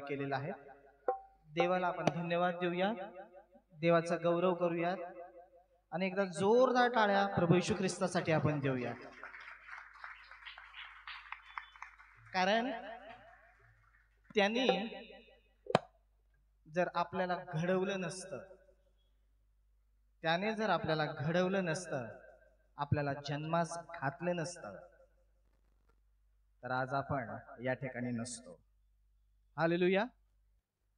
केलेला आहे. देवाला आपण धन्यवाद देऊया, देवाचा गौरव करूया आणि एकदा जोरदार टाळ्या प्रभू येशू ख्रिस्तासाठी आपण देऊया. कारण त्यांनी जर आपल्याला घडवलं नसतं, त्याने जर आपल्याला घडवलं नसतं, आपल्याला जन्मास घातलं नसतं, तर आज आपण या ठिकाणी नसतो. हालेलुया.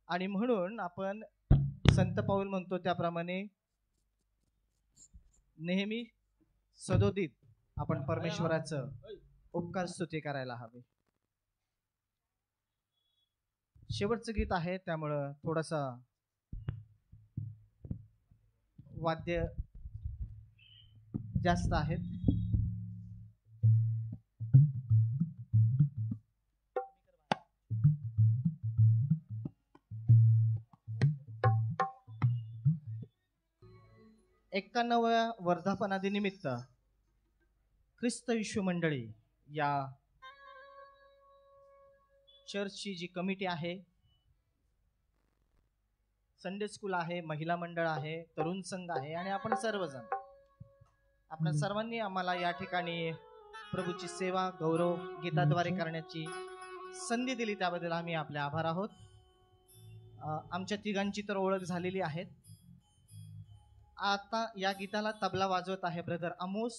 आणि म्हणून आपण संत पाऊल म्हणतो त्याप्रमाणे नेहमी सदोदित आपण परमेश्वराचं उपकार स्तुती करायला हवे. शेवटचं गीत आहे, त्यामुळं थोडासा वाद्य जास्त आहेत. एक्कावन्नाव्या वर्धापनादिनिमित्त ख्रिस्त येशू मंडळी या चर्चची जी कमिटी आहे, संडे स्कूल आहे, महिला मंडळ आहे, तरुण संघ आहे आणि आपण सर्वजण, आपण सर्वांनी आम्हाला या ठिकाणी प्रभूची सेवा गौरव गीताद्वारे करण्याची संधी दिली, त्याबद्दल आम्ही आपले आभार आहोत. आमच्या तिघांची तर ओळख झालेली आहे. आता या गीताला तबला वाजवत आहे ब्रदर अमोस.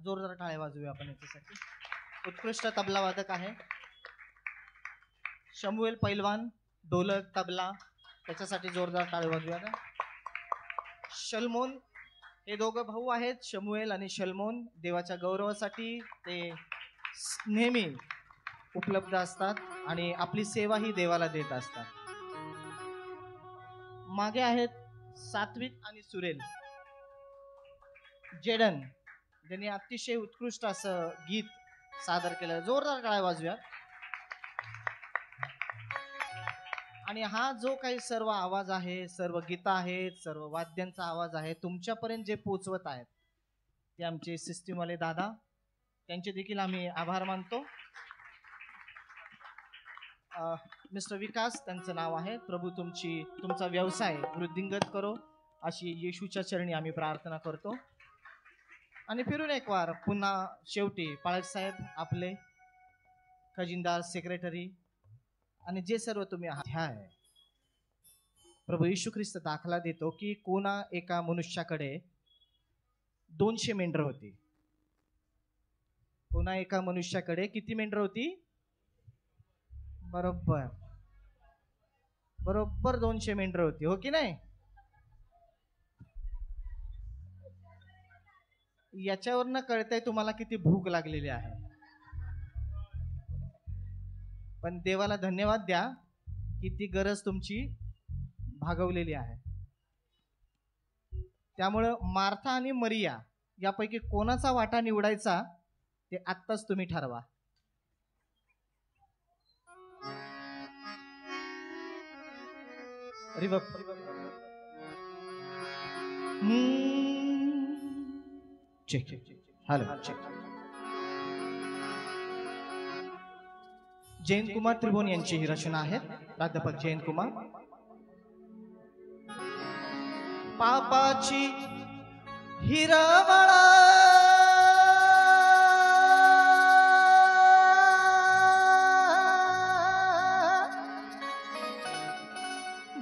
जोरदार टाळ्या वाजवूया आपण याच्यासाठी. उत्कृष्ट तबला वादक आहे. शमुएल पैलवान ढोलक तबला, त्याच्यासाठी जोरदार टाळ्या वाजवूया. शलमोन, हे दोघं भाऊ आहेत, शमुएल आणि शलमोन. देवाच्या गौरवासाठी ते नेहमी उपलब्ध असतात आणि आपली सेवा ही देवाला देत असतात. मागे आहेत सात्विक आणि सुरेल जेडन, ज्यांनी अतिशय उत्कृष्ट असं गीत सादर केलं. जोरदार टाळ्या वाजूया. आणि हा जो काही सर्व आवाज आहे, सर्व गीत आहेत, सर्व वाद्यांचा आवाज आहे, तुमच्यापर्यंत जे पोचवत आहेत ते आमचे सिस्टीमवाले दादा, त्यांचे देखील आम्ही आभार मानतो. मिस्टर विकास त्यांचं नाव आहे. प्रभू तुमचा व्यवसाय वृद्धिंगत करो अशी येशूच्या चरणी आम्ही प्रार्थना करतो. आणि फिरून एक वार पुन्हा शेवटी पाळक साहेब, आपले खजिनदार, सेक्रेटरी आणि जे सर्व तुम्ही आहात, प्रभू येशू ख्रिस्त दाखला देतो की कोणा एका मनुष्याकडे 200 मेंढर होती. कोणा एका मनुष्याकडे किती मेंढर होती? बरोबर 200 मेंढर होती, हो की नाही? याच्यावरनं कळतंय तुम्हाला किती भूक लागलेली आहे. पण देवाला धन्यवाद द्या की ती गरज तुमची भागवलेली आहे. त्यामुळं मार्था आणि मरिया यापैकी कोणाचा वाटा निवडायचा ते आत्ताच तुम्ही ठरवा. Check hello check. Jayant Kumar Tribhuvan यांची ही रचना आहे. प्राध्यापक जयंत कुमार. पापाची हिरवळ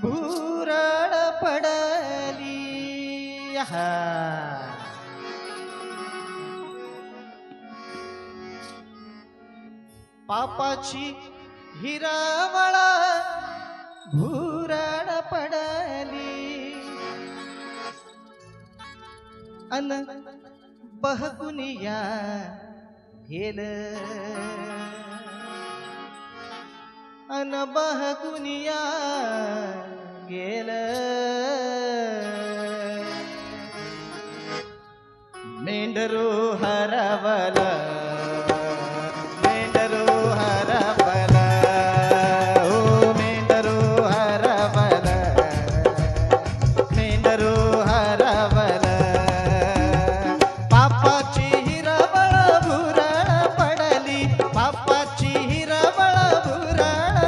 भुरळ पडली, पापाची हिरवळ भुरळ पडली, अन बहकुनिया गेल, अन बहकुनिया गेल, मेंढरू हरवल, मेंढरू हरवल, ओ मेंढरू हरवल, मेंढरू हरवल, पापाची हिरवळ भुरळ पडली, पापाची हिरवळ भुरळ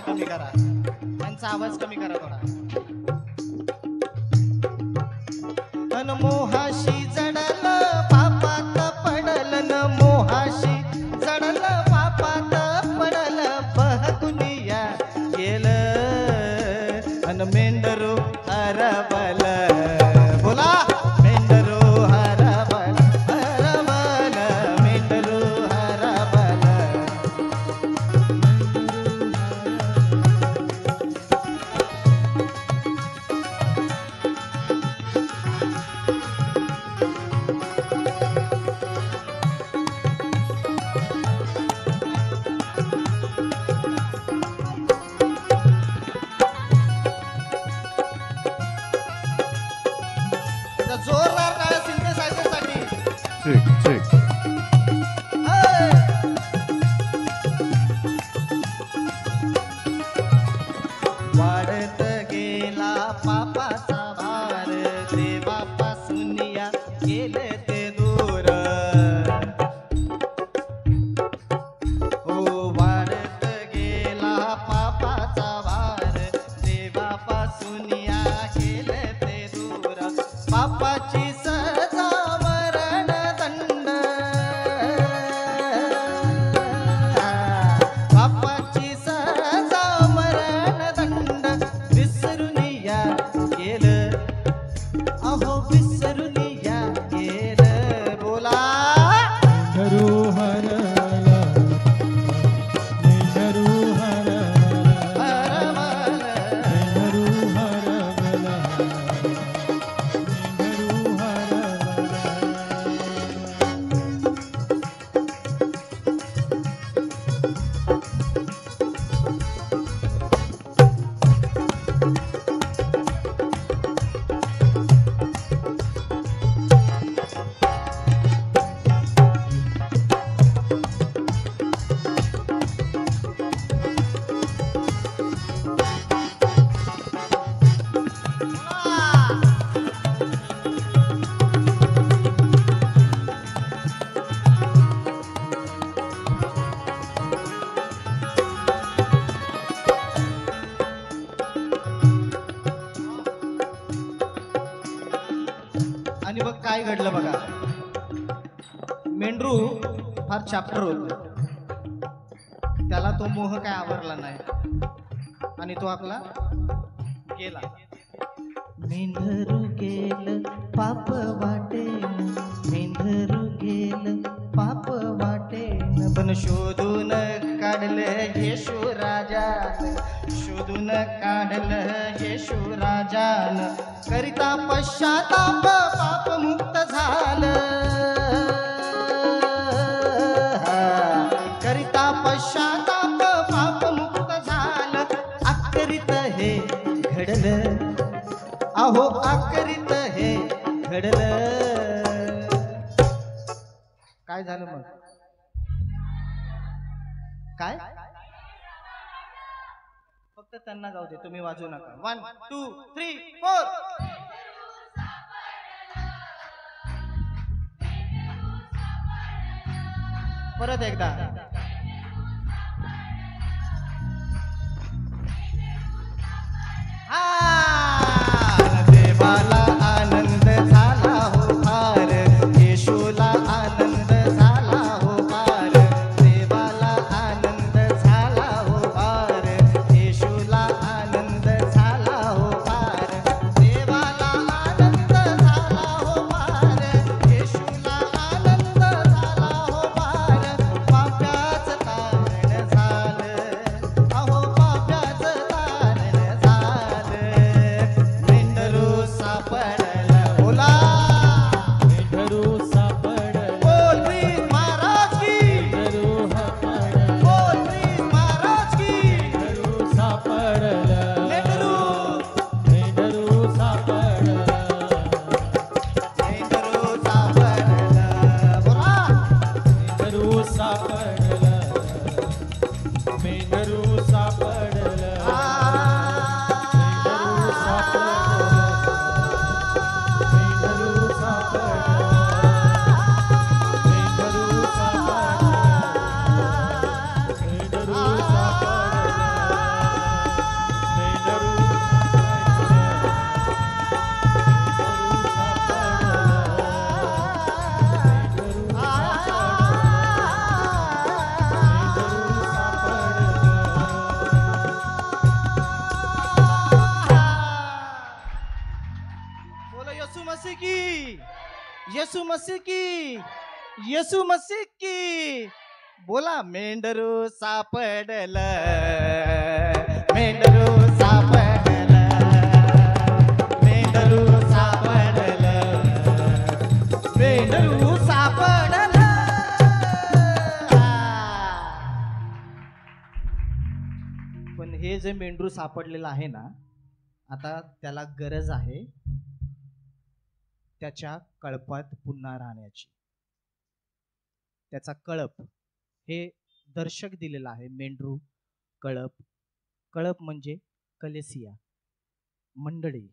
कमी करा, त्यांचा आवाज कमी करा थोडा. अन मोहाशी जडल पापात पडल, न मोहाशी जडल पापात पडल, बहकुनिया गेल अन मेंढरू हरबल. बोला मेंढरू हरबल, हरबल मेंढरू हरबल. जोरदार टाळ्या synthesizer साठी. ठीक ठीक. वाढत गेला पापाचा भार, देवापासून या गेले ते दूर. हो वाढत गेला पापाचा भार, देवापासून या गेले ते दूर. पापाची सजा मरण दंड, पापाची सजा मरण दंड, विसरून या गेलं, अहो विसरून या गेलं. बोला मेंढरू हरवला, मेंढरू हरवला, हरवल. मेंढरू हरवला, मेंढरू हरवला. आणि बघ काय घडलं बघा. मेंढरू फार चॅप्टर होत, त्याला तो मोह काय आवरला नाही आणि तो आपला गेला. मेंढरू गेल पाप वाटेन, मेंढरू गेल पाप वाटेन, पण शोधून काढलं येशू राजान, शोधून काढलं येशू राजान. करिता पश्चाताप पाप मुक्त झालं, करिता पश्चाताप पाप मुक्त झालं. अकरित हे घडलं, अहो अकरित हे घडलं. काय झालं मग? काय? फक्त त्यांना गाऊ दे, तुम्ही वाजवू नका. 1 2 3 4. परत एकदा. देवाला आनंद झाला हो फार, येशूला आनंद झाला हो फार, देवाला आनंद झाला हो फार, येशूला आनंद झाला हो फार, देवाला आनंद झाला हो फार, येशूला आनंद झाला हो फार. पाप्याचं तारण झालं, अहो पाप्याचं तारण झालं. मेंढरू सापडलं, बोला मेंढरू सापडला, बोल प्लीज महाराज की, मेंढरू सापडला, बोल प्लीज महाराज की. मेंढरू सापडला, मेंढरू मेंढरू सापडला, मेंढरू सापडलं, बोला मेंढरू सापडला, मेंढरू सापडला, मेंढरू सापडला, मेंढरू सापडला, मेंढरू सापडला, मेंढरू सापडला. येसू मसीह की, येसू मसीह की. बोला मेंढरू सापडलं, मेंढरू सापडलं, मेंढरू सापडलं, मेंढरू सापडलं. पण हे जे मेंढरू सापडलेलं आहे ना, आता त्याला गरज आहे त्याच्या कळपात पुन्हा राहण्याची. त्याचा कळप हे दर्शक दिलेलं आहे. मेंढरू, कळप. कळप म्हणजे कलेसिया, मंडळी.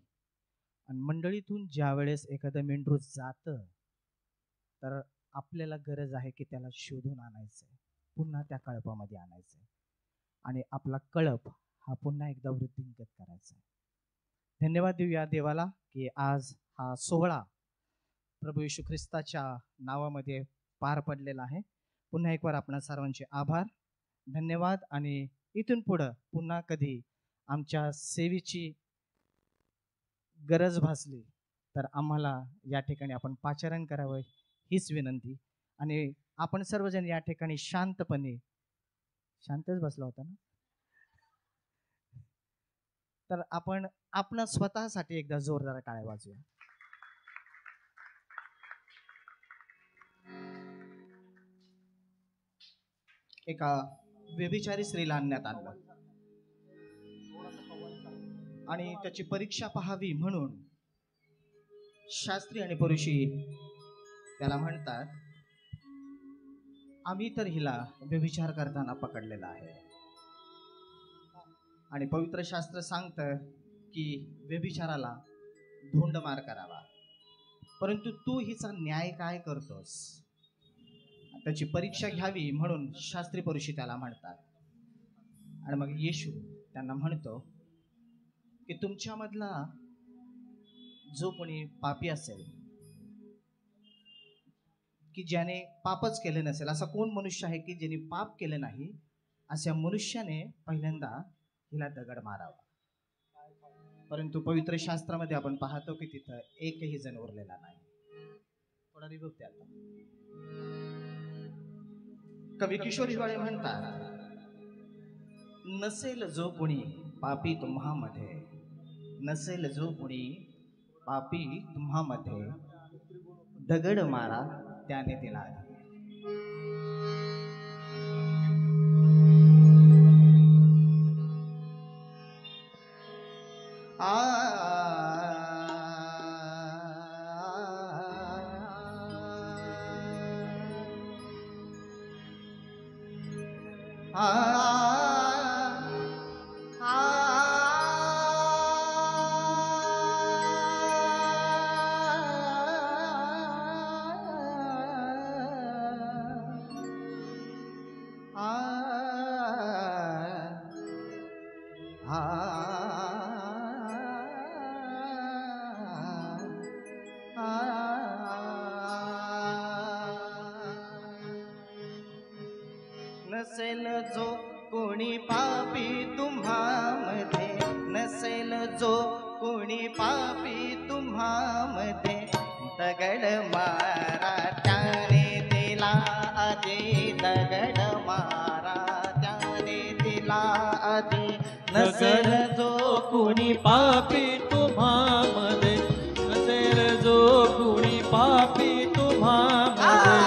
आणि मंडळीतून ज्या वेळेस एखादं मेंढरू जातं तर आपल्याला गरज आहे की त्याला शोधून आणायचंय, पुन्हा त्या कळपामध्ये आणायचंय आणि आपला कळप हा पुन्हा एकदा वृद्धिंगत करायचा. धन्यवाद देऊया देवाला की आज हा सोहळा प्रभू येशू ख्रिस्ताच्या नावामध्ये पार पडलेला आहे. पुन्हा एक बार आपणा सर्वांचे आभार, धन्यवाद. आणि इथून पुढं पुन्हा कधी आमच्या सेवेची गरज भासली तर आम्हाला या ठिकाणी आपण पाचारण करावं हीच विनंती. आणि आपण सर्वजण या ठिकाणी शांतपणे, शांतच बसला होता ना, तर आपण स्वतःसाठी एकदा जोरदार टाळ्या वाजूया. एका व्यभिचारी स्त्रीला आणण्यात आणलं आणि त्याची परीक्षा पाहावी म्हणून शास्त्री आणि पुरुषी त्याला म्हणतात, आम्ही तर हिला व्यभिचार करताना पकडलेला आहे आणि पवित्र शास्त्र सांगतं की व्यभिचाराला धोंडमार करावा, परंतु तू हिचा न्याय काय करतोस? त्याची परीक्षा घ्यावी म्हणून शास्त्री पुरुषी त्याला म्हणतात. आणि मग येशू त्यांना म्हणतो की तुमच्यामधला जो कोणी पापी असेल, की ज्याने पापच केले नसेल, असा कोण मनुष्य आहे की ज्याने पाप केले नाही, अशा मनुष्याने पहिल्यांदा हिला दगड मारावा. परंतु पवित्र शास्त्रामध्ये आपण पाहतो की तिथं एकही जण उरलेला नाही. थोडा रिभवते आता. कवी किशोर हिवाळे म्हणतात, नसेल जो कोणी पापी तुम्हामध्ये, नसेल जो कोणी पापी तुम्हामध्ये, दगड मारा त्याने दिला. नसेल जो कोणी पापी तुम्हामध्ये, नसेल जो कोणी पापी तुम्हामध्ये, दगड मारा त्याने दिला आधी, दगड मारा त्याने दिला आधी. नसेल जो कोणी पापी तुम्हामध्ये, नसेल जो कोणी पापी तुम्हामध्ये,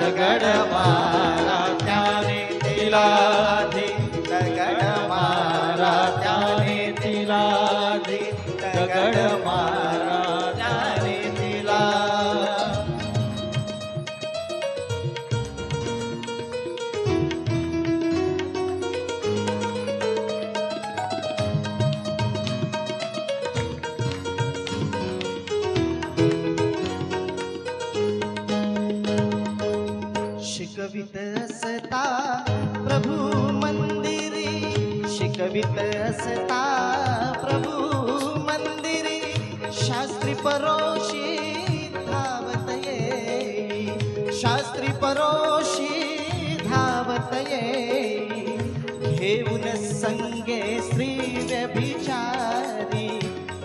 दगड मारा त्याने दिला आधी, दगड मारा त्याने दिला आधी, दगड मारा त्याने दिला. शिकवित असता प्रभू मंदिरी, शिकवित असता प्रभू मंदिरी, शास्त्री परोशी धावत ये, शास्त्री परोशी धावत ये. घेऊन संगे स्त्री व्यभिचारी,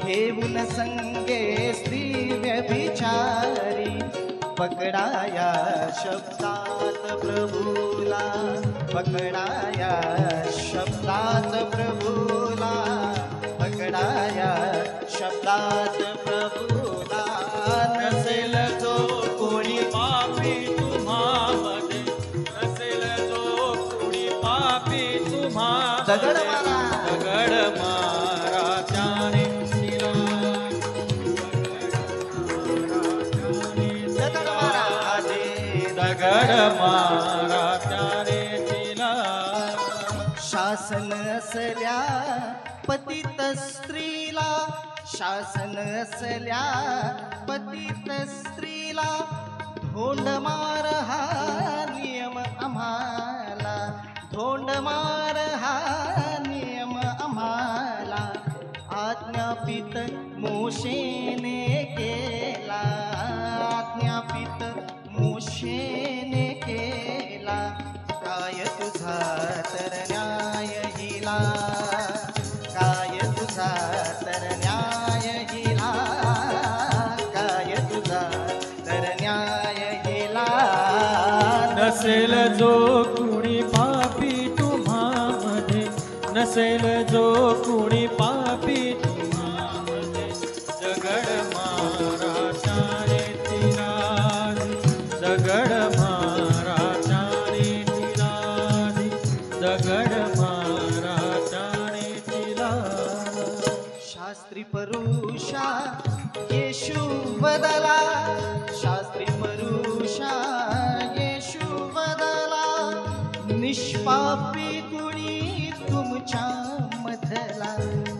घेऊन संगे स्त्री व्यभिचारी, पकडाया शब्दात प्रभूला, पकडाया शब्दात प्रभूला, पकडाया शब्दात प्रभूला. नसेल जो कोणी पापी तुम्हामध्ये, नसेल जो कोणी पापी तुम्हा दगड मारा, दगड मारा त्याने तिला, दगड मारा आधी, दगड मारा त्याने तिला. शासन असल्या पतित स्त्रीला, शासन असल्या पतित स्त्रीला, धोंड मार हा नियम आम्हाला, धोंड मार हा नियम आम्हाला. आज्ञापित मोशेने केला, आज्ञापित मोशेने केला. काय तुझा तर न्याय हिला, काय तुझा तर न्याय हिला, काय तुझा तर न्याय हिला. नसेल जो कुणी पापी तुम्हामध्ये, नसेल जो कुणी पापी तुम्हामध्ये, दगड मारा त्याने तिला, दगड मारा त्याने तिला, दगड मारा त्याने तिला. शास्त्री परुषा येशू बदला, शास्त्री परुषा येशू बदला. निष्पापी कुणी तुमच्या मधला,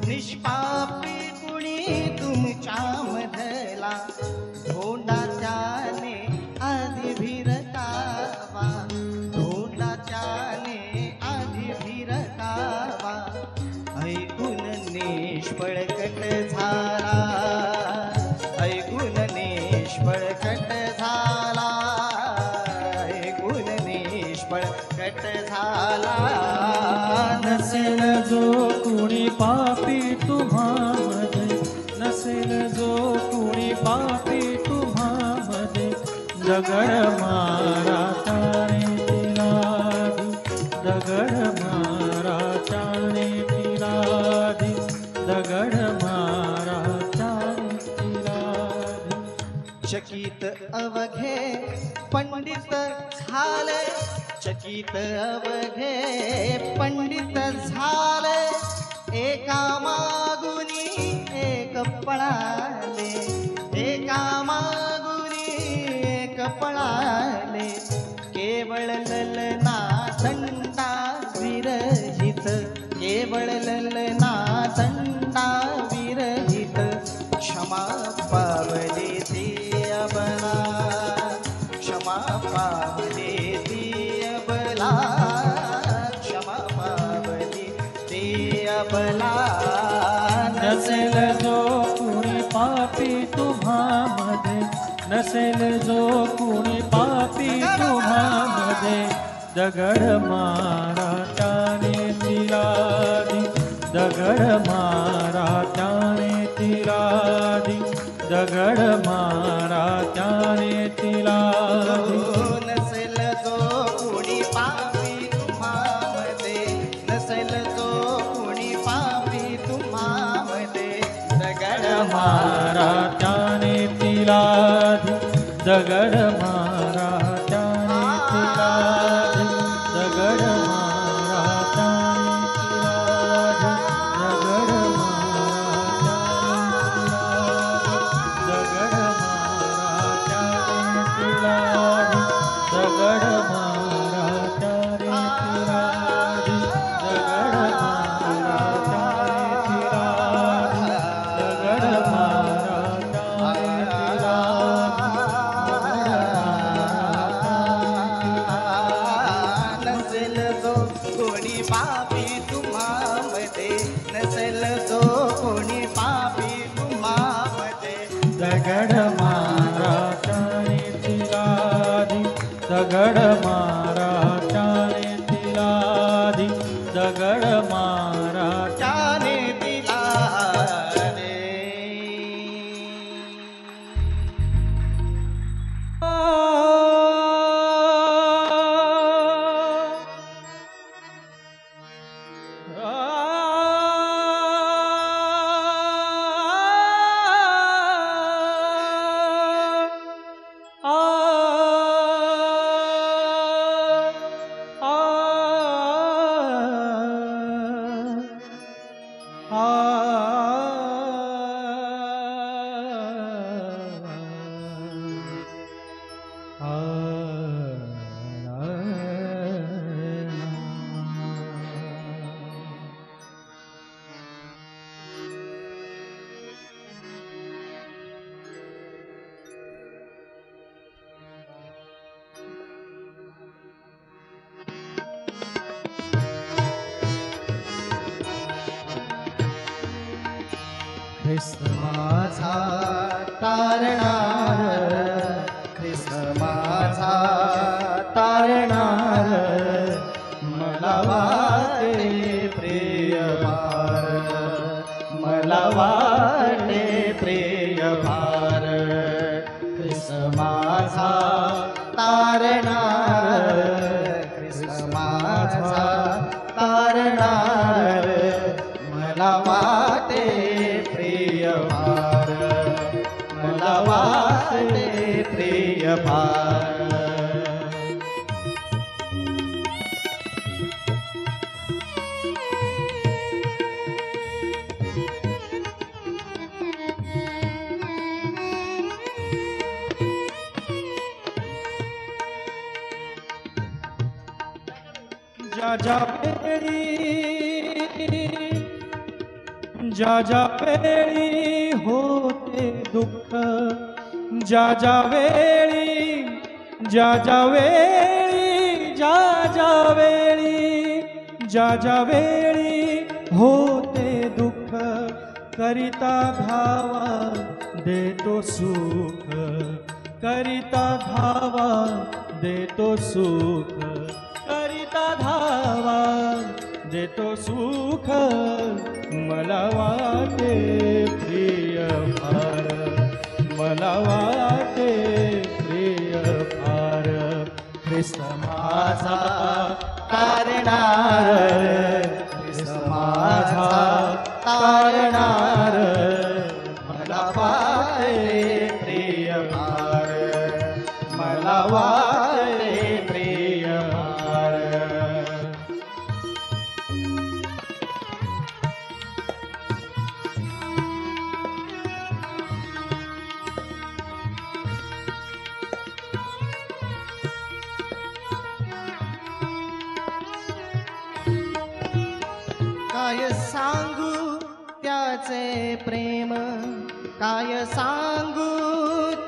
निष्पापी कुणी तुमच्या मधला. धोंडा त्याने आधी भिरकावा, धोंडा त्याने आधी भिरकावा. ऐकून निष्फळ कट झाला, ऐकून निष्फळ कट झाला, ऐकून निष्फळ कट झाला. नसेल जो कुणी पापी तुम्हामध्ये, नसेल जो कुणी पापी तुम्हामध्ये, दगड मारा त्याने तिला, दगड मारा त्याने तिला, दगड मारा त्याने तिला. चकित अवघे पंडित झाले, चकित अवघे पंडित झाले. एका मागुनी एक पळाले, एका मागुनी एक पळाले. केवळ ललना दंडा विरहित, केवळ ललना दंडा विरहित. क्षमा पावले ती अबला, क्षमा पावले ती अबला, क्षमा पावले ती अबला. नसेल जो कुणी पापी तुम्हामध्ये, नसेल जो कुणी पापी तुम्हामध्ये, दगड मारा त्याने तिला, दगड मारा त्याने तिला, दगड मारा त्याने तिला. नसेल जो कोणी पापी तुम्हामध्ये, नसेल जो कोणी पापी तुम्हामध्ये, दगड मारा त्याने तिला, दगड मारा त्याने तिला, दगड मारा त्याने तिला, दगड मारा त्याने तिला, दगड मारा त्याने तिला, दगड मारा त्याने तिला, दगड मारा त्याने तिला, नसेल जो कोणी पापी तुम्हामध्ये, नसेल जो कोणी पापी तुम्हामध्ये, दगड मारा त्याने तिला, दगड मारा त्याने तिला, दगड मारा त्याने दिला रे. ख्रिस्त माझा तारणार, ख्रिस्त माझा तारणार, मला वाटे प्रिय भार, मला वाटे प्रिय भार, ख्रिस्त माझा तारणार, ख्रिस्त माझा तारणार, मला वाटे प्रिय भार, मला वाटे प्रिय भार. ज्या ज्या वेळी होते दुःख, ज्या ज्या वेळी, ज्या ज्या वेळी, ज्या ज्या वेळी, ज्या ज्या वेळी होते दुःख, करिता धावा देतो सुख, करिता धावा देतो सुख, करिता धावा देतो सुख, मला वाटे प्रिय भार, मला वाटे प्रिय भार, ख्रिस्त माझा तारणार, ख्रिस्त माझा तारणार, मला वाटे प्रिय भार, मला वाटे प्रिय भार. काय सांगू त्याचे प्रेम, काय सांगू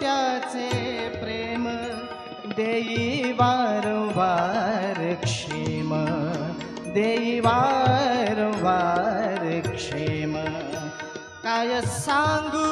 त्याचे प्रेम, देई वारंवार क्षेम, देई वारंवार क्षेम, काय सांगू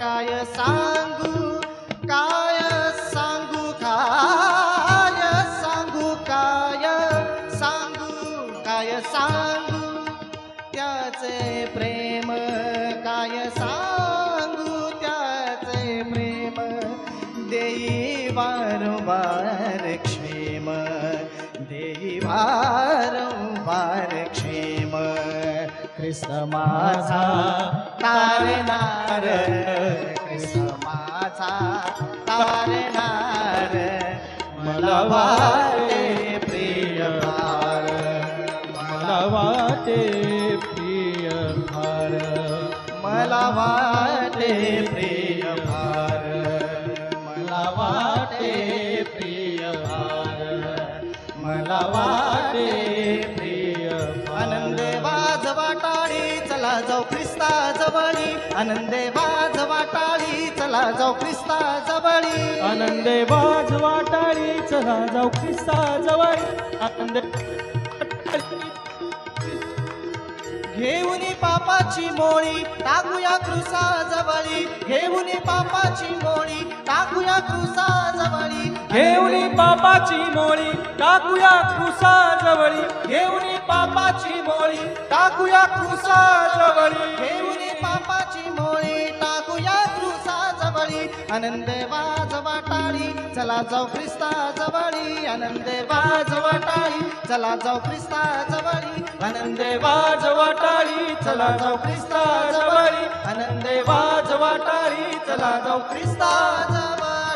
काय सांगू, काय सांगू, काय सांगू, काय सांगू, काय सांगू त्याचे प्रेम, काय सांगू त्याचे प्रेम, देई वारंवार क्षेम, देई वारंवार क्षेम, ख्रिस्त माझा तारणार, ख्रिस्त माझा तारणार, मला वाटे प्रिय भार, मला वाटे प्रिय भार, मला वाटे प्रिय भार, मला वाटे प्रिय भार, मला वाटे प्रिय भार. आनंदे वाजवा टाळी चला जाऊ ख्रिस्ता जवळी, आनंदे वाजवा टाळी चला जाऊ ख्रिस्ता जवळी, आनंदे वाजवा टाळी चला जाऊ ख्रिस्ता जवळी, आनंद घेऊन पापाची मोळी टाकूया क्रुसा जवळी, घेऊन पापाची मोळी टाकूया क्रुसा जवळी, घेऊनी पापाची मोळी टाकूया क्रुसा जवळी घेऊनी पापाची मोळी टाकूया क्रुसा जवळी घेऊनी पापाची मोळी टाकूया क्रूसा जवळी आनंदे वाजवा टाळी चला जाऊ ख्रिस्ता जवळी आनंदे वाजवा टाळी चला जाऊ ख्रिस्ता जवळी आनंदे वाजवा टाळी चला जाऊ ख्रिस्ता जवळी आनंदे वाजवा टाळी चला जाऊ ख्रिस्ता जवळी